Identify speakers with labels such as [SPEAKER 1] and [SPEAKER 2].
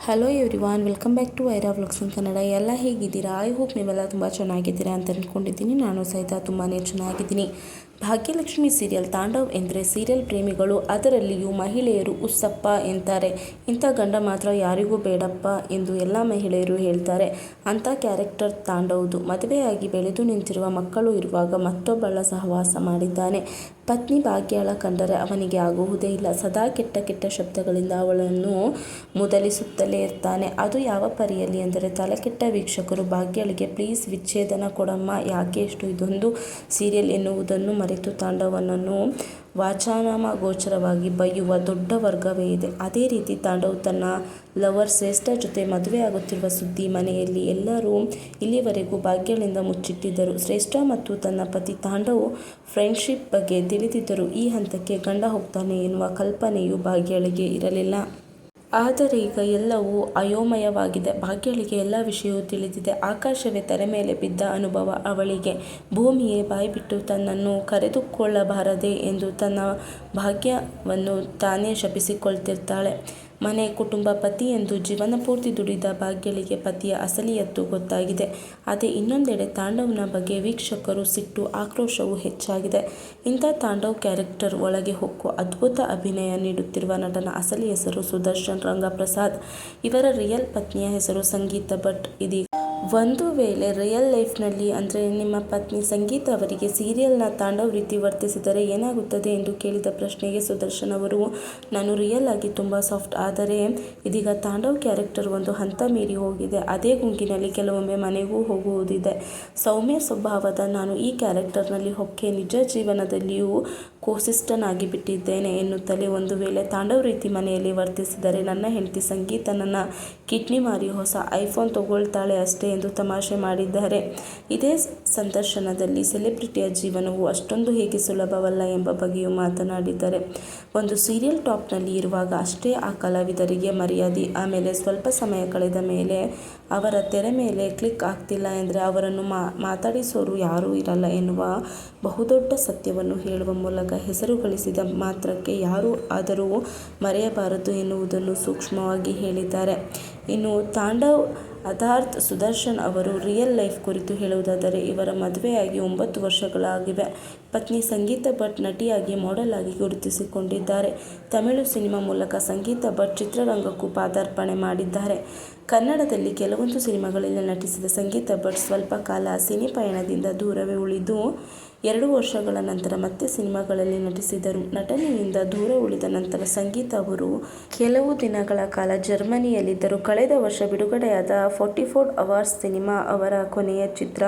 [SPEAKER 1] Hello everyone, welcome back to Aira vlogs in Kannada. ಎಲ್ಲ ಹೇಗಿದ್ದೀರಾ? I hope ನೀವೆಲ್ಲ ತುಂಬ ಚೆನ್ನಾಗಿದ್ದೀರಾ ಅಂತ ಅಂದ್ಕೊಂಡಿದ್ದೀನಿ. ನಾನು ಸಹಿತ ತುಂಬಾ ಚೆನ್ನಾಗಿದ್ದೀನಿ. ಭಾಗ್ಯಲಕ್ಷ್ಮಿ ಸೀರಿಯಲ್ ತಾಂಡವ್ ಎಂದರೆ ಸೀರಿಯಲ್ ಪ್ರೇಮಿಗಳು, ಅದರಲ್ಲಿಯೂ ಮಹಿಳೆಯರು ಉಸ್ಸಪ್ಪ ಎಂತಾರೆ. ಇಂಥ ಗಂಡ ಮಾತ್ರ ಯಾರಿಗೂ ಬೇಡಪ್ಪ ಎಂದು ಎಲ್ಲ ಮಹಿಳೆಯರು ಹೇಳ್ತಾರೆ. ಅಂಥ ಕ್ಯಾರೆಕ್ಟರ್ ತಾಂಡವ್ದು. ಮದುವೆಯಾಗಿ ಬೆಳೆದು ನಿಂತಿರುವ ಮಕ್ಕಳು ಇರುವಾಗ ಮತ್ತೊಬ್ಬಳ ಸಹವಾಸ ಮಾಡಿದ್ದಾನೆ. ಪತ್ನಿ ಭಾಗ್ಯಳ ಕಂಡರೆ ಅವನಿಗೆ ಆಗುವುದೇ ಇಲ್ಲ. ಸದಾ ಕೆಟ್ಟ ಕೆಟ್ಟ ಶಬ್ದಗಳಿಂದ ಅವಳನ್ನು ಮುದಲಿಸುತ್ತಲೇ ಇರ್ತಾನೆ. ಅದು ಯಾವ ಪರಿಯಲ್ಲಿ ಎಂದರೆ, ತಲೆಕೆಟ್ಟ ವೀಕ್ಷಕರು ಭಾಗ್ಯಳಿಗೆ ಪ್ಲೀಸ್ ವಿಚ್ಛೇದನ ಕೊಡಮ್ಮ, ಯಾಕೆ ಇಷ್ಟು ಇದೊಂದು ಸೀರಿಯಲ್ ಎನ್ನುವುದನ್ನು ಮರೆತು ತಾಂಡವನನ್ನು ವಾಚಾನಮಗೋಚರವಾಗಿ ಬೈಯುವ ದೊಡ್ಡ ವರ್ಗವೇ ಇದೆ. ಅದೇ ರೀತಿ ತಾಂಡವ್ ತನ್ನ ಲವರ್ ಶ್ರೇಷ್ಠ ಜೊತೆ ಮದುವೆಯಾಗುತ್ತಿರುವ ಸುದ್ದಿ ಮನೆಯಲ್ಲಿ ಎಲ್ಲರೂ ಇಲ್ಲಿವರೆಗೂ ಭಾಗ್ಯಳಿಂದ ಮುಚ್ಚಿಟ್ಟಿದ್ದರು. ಶ್ರೇಷ್ಠ ಮತ್ತು ತನ್ನ ಪತಿ ತಾಂಡವ್ ಫ್ರೆಂಡ್ಶಿಪ್ ಬಗ್ಗೆ ತಿಳಿದಿದ್ದರೂ ಈ ಹಂತಕ್ಕೆ ಗಂಡ ಹೋಗ್ತಾನೆ ಎನ್ನುವ ಕಲ್ಪನೆಯೂ ಭಾಗ್ಯಳಿಗೆ ಇರಲಿಲ್ಲ. ಆದರೆ ಈಗ ಎಲ್ಲವೂ ಅಯೋಮಯವಾಗಿದೆ. ಭಾಗ್ಯಳಿಗೆ ಎಲ್ಲ ವಿಷಯವೂ ತಿಳಿದಿದೆ. ಆಕಾಶವೇ ತೆರೆ ಮೇಲೆ ಬಿದ್ದ ಅನುಭವ ಅವಳಿಗೆ. ಭೂಮಿಯೇ ಬಾಯ್ಬಿಟ್ಟು ತನ್ನನ್ನು ಕರೆದುಕೊಳ್ಳಬಾರದೆ ಎಂದು ತನ್ನ ಭಾಗ್ಯವನ್ನು ತಾನೇ ಶಪಿಸಿಕೊಳ್ತಿರ್ತಾಳೆ. ಮನೆ, ಕುಟುಂಬ, ಪತಿ ಎಂದು ಜೀವನಪೂರ್ತಿ ದುಡಿದ ಭಾಗ್ಯಳಿಗೆ ಪತಿಯ ಅಸಲಿಯತ್ತು ಗೊತ್ತಾಗಿದೆ. ಅದೇ ಇನ್ನೊಂದೆಡೆ ತಾಂಡವ್ನ ಬಗ್ಗೆ ವೀಕ್ಷಕರು ಸಿಟ್ಟು, ಆಕ್ರೋಶವೂ ಹೆಚ್ಚಾಗಿದೆ. ಇಂಥ ತಾಂಡವ್ ಕ್ಯಾರೆಕ್ಟರ್ ಒಳಗೆ ಹೊಕ್ಕು ಅದ್ಭುತ ಅಭಿನಯ ನೀಡುತ್ತಿರುವ ನಟನ ಅಸಲಿ ಹೆಸರು ಸುದರ್ಶನ್ ರಂಗಪ್ರಸಾದ್. ಇವರ ರಿಯಲ್ ಪತ್ನಿಯ ಹೆಸರು ಸಂಗೀತಾ ಭಟ್. ಇದೀಗ ಒಂದು ವೇಳೆ ರಿಯಲ್ ಲೈಫ್ನಲ್ಲಿ ಅಂದರೆ ನಿಮ್ಮ ಪತ್ನಿ ಸಂಗೀತ ಅವರಿಗೆ ಸೀರಿಯಲ್ನ ತಾಂಡವ್ ರೀತಿ ವರ್ತಿಸಿದರೆ ಏನಾಗುತ್ತದೆ ಎಂದು ಕೇಳಿದ ಪ್ರಶ್ನೆಗೆ ಸುದರ್ಶನ್ ಅವರು, ನಾನು ರಿಯಲ್ ಆಗಿ ತುಂಬ ಸಾಫ್ಟ್, ಆದರೆ ಇದೀಗ ತಾಂಡವ್ ಕ್ಯಾರೆಕ್ಟರ್ ಒಂದು ಹಂತ ಮೀರಿ ಹೋಗಿದೆ. ಅದೇ ಗುಂಗಿನಲ್ಲಿ ಕೆಲವೊಮ್ಮೆ ಮನೆಗೂ ಹೋಗುವುದಿದೆ. ಸೌಮ್ಯ ಸ್ವಭಾವದ ನಾನು ಈ ಕ್ಯಾರೆಕ್ಟರ್ನಲ್ಲಿ ಹೊಕ್ಕೆ ನಿಜ ಜೀವನದಲ್ಲಿಯೂ ಕೋಸಿಸ್ಟನ್ ಬಿಟ್ಟಿದ್ದೇನೆ ಎನ್ನುತ್ತಲೇ ಒಂದು ವೇಳೆ ತಾಂಡವ್ ರೀತಿ ಮನೆಯಲ್ಲಿ ವರ್ತಿಸಿದರೆ ನನ್ನ ಹೆಂಡತಿ ಸಂಗೀತ ನನ್ನ ಕಿಡ್ನಿ ಮಾರಿ ಹೊಸ ಐಫೋನ್ ತಗೊಳ್ತಾಳೆ ಅಷ್ಟೇ ಎಂದು ತಮಾಷೆ ಮಾಡಿದ್ದಾರೆ. ಇದೇ ಸಂದರ್ಶನದಲ್ಲಿ ಸೆಲೆಬ್ರಿಟಿಯ ಜೀವನವು ಅಷ್ಟೊಂದು ಹೇಗೆ ಸುಲಭವಲ್ಲ ಎಂಬ ಬಗ್ಗೆಯೂ ಮಾತನಾಡಿದ್ದಾರೆ. ಒಂದು ಸೀರಿಯಲ್ ಟಾಪ್ನಲ್ಲಿ ಇರುವಾಗ ಅಷ್ಟೇ ಆ ಕಲಾವಿದರಿಗೆ ಮರ್ಯಾದೆ, ಆಮೇಲೆ ಸ್ವಲ್ಪ ಸಮಯ ಕಳೆದ ಮೇಲೆ ಅವರ ತೆರೆ ಮೇಲೆ ಕ್ಲಿಕ್ ಆಗ್ತಿಲ್ಲ ಎಂದರೆ ಅವರನ್ನು ಮಾತಾಡಿಸೋರು ಯಾರೂ ಇರಲ್ಲ ಎನ್ನುವ ಬಹುದೊಡ್ಡ ಸತ್ಯವನ್ನು ಹೇಳುವ ಮೂಲಕ ಹೆಸರು ಗಳಿಸಿದ ಮಾತ್ರಕ್ಕೆ ಯಾರೂ ಆದರೂ ಮರೆಯಬಾರದು ಎನ್ನುವುದನ್ನು ಸೂಕ್ಷ್ಮವಾಗಿ ಹೇಳಿದ್ದಾರೆ. ಇನ್ನು ತಾಂಡವ್ ಅರ್ಥಾತ್ ಸುದರ್ಶನ್ ಅವರು ರಿಯಲ್ ಲೈಫ್ ಕುರಿತು ಹೇಳುವುದಾದರೆ, ಇವರ ಮದುವೆಯಾಗಿ 9 ವರ್ಷಗಳಾಗಿವೆ. ಪತ್ನಿ ಸಂಗೀತಾ ಭಟ್ ನಟಿಯಾಗಿ, ಮಾಡೆಲ್ ಆಗಿ ಗುರುತಿಸಿಕೊಂಡಿದ್ದಾರೆ. ತಮಿಳು ಸಿನಿಮಾ ಮೂಲಕ ಸಂಗೀತಾ ಭಟ್ ಚಿತ್ರರಂಗಕ್ಕೂ ಪಾದಾರ್ಪಣೆ ಮಾಡಿದ್ದಾರೆ. ಕನ್ನಡದಲ್ಲಿ ಕೆಲವೊಂದು ಸಿನಿಮಾಗಳಲ್ಲಿ ನಟಿಸಿದ ಸಂಗೀತಾ ಭಟ್ ಸ್ವಲ್ಪ ಕಾಲ ಸಿನಿ ಪಯಣದಿಂದ ದೂರವೇ ಉಳಿದು 2 ವರ್ಷಗಳ ನಂತರ ಮತ್ತೆ ಸಿನಿಮಾಗಳಲ್ಲಿ ನಟಿಸಿದರು. ನಟನೆಯಿಂದ ದೂರ ಉಳಿದ ನಂತರ ಸಂಗೀತಾ ಅವರು ಕೆಲವು ದಿನಗಳ ಕಾಲ ಜರ್ಮನಿಯಲ್ಲಿದ್ದರು. ಕಳೆದ ವರ್ಷ ಬಿಡುಗಡೆಯಾದ 44 ಅವರ್ಸ್ ಸಿನಿಮಾ ಅವರ ಕೊನೆಯ ಚಿತ್ರ.